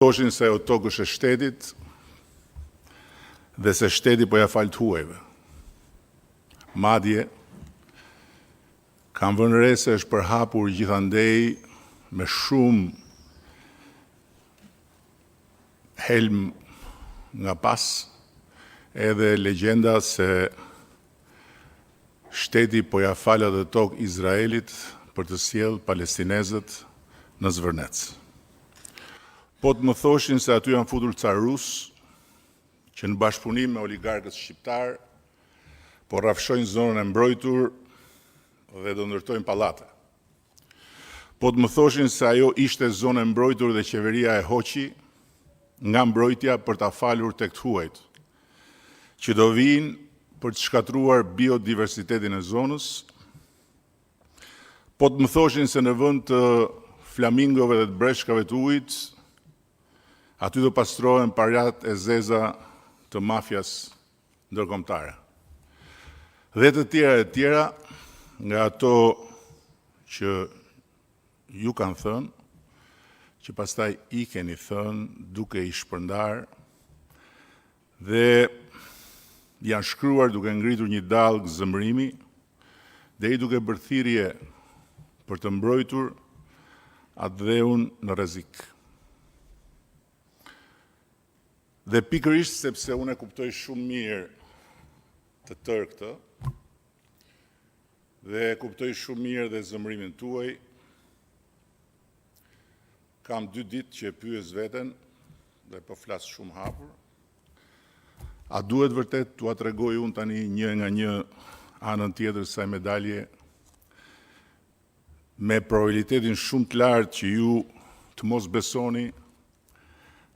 Thoshin se o tokë është e shtetit dhe se shteti po ja fal të huajve. Madje kam vënë re se është përhapur gjithandej me shumë helm nga pas edhe legjenda se shteti po ja fal atë tokë Izraelit për të sjell palestinezët në Zvërnec. Po të më thoshin se aty janë futur ca rus, që në bashkëpunim me oligarkët shqiptar, po rrafshojnë zonën e mbrojtur dhe do ndërtojnë pallate. Po të më thoshin se ajo ishte zonë e mbrojtur dhe qeveria e hoqi nga mbrojtja për ta falur tek të huajt, që do vinë për të shkatruar biodiversitetin e zonës. Po të më thoshin se në vend të flamingove dhe të breshkave të ujit, aty do pastrohen parat e zeza të mafjas ndërkombëtare. Dhe të tjera nga ato që ju kanë thënë, që pastaj i keni thënë duke i shpërndar dhe janë shkruar duke ngritur një dallgë zëmrimi dhe i duke bërë thirrje për të mbrojtur atë dheun në rrezik. Dhe pikërisht sepse unë e kuptoj shumë mirë të tërë këtë, dhe e kuptoj shumë mirë dhe zëmrimin tuaj, kam 2 ditë që e pyes veten dhe po flas shumë hapur. A duhet vërtet t'ua tregoj unë tani një nga një anën tjetër së kësaj medalje, me probabilitetin shumë të lartë që ju të mos besoni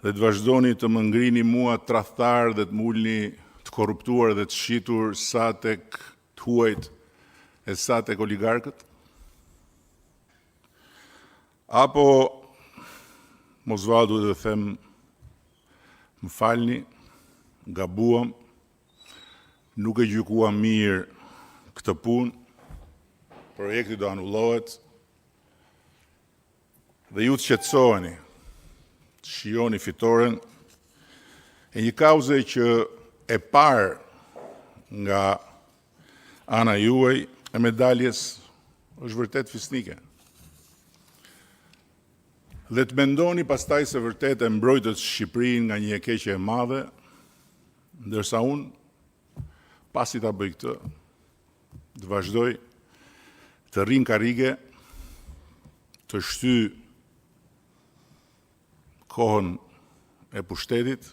dhe të vazhdoni të më ngrini mua tradhtar dhe të më ulni të korruptuar dhe të shitur sa tek të huajt e sa tek oligarkët? Apo mos vao duhet të them, më falni, gabuam, nuk e gjykuam mirë këtë punë, projekti do anullohet dhe ju të qetësoheni, të shijoni fitoren e një kauze që e parë nga ana juaj e medaljes është vërtet fisnike. Dhe të mendoni pastaj se vërtet e mbrojtët Shqipërinë nga një keqje e madhe, ndërsa unë, pasi ta bëj këtë, të vazhdoj të rrin karrige, të shty kohën e pushtetit,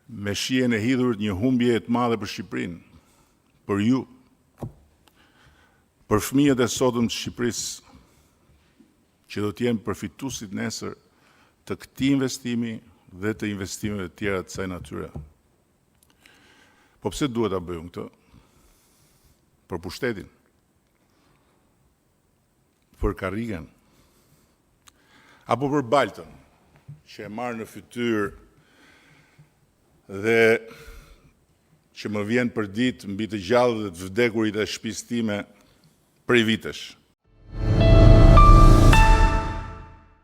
me shihen e hidhur një humbje të madhe për Shqipërinë, për ju, për fëmijët e sotëm të Shqipërisë, që do të jenë përfituesit nesër të këtij investimi dhe të investimeve të tjera të kësaj natyre. Po pse duhet ta bëjmë këtë? Për pushtetin? Për karrigen? Apo për baltën, që e marrë në fytyrë dhe që më vjen për ditë mbi të gjallë dhe të vdekurit e shtëpisë time prej vitesh.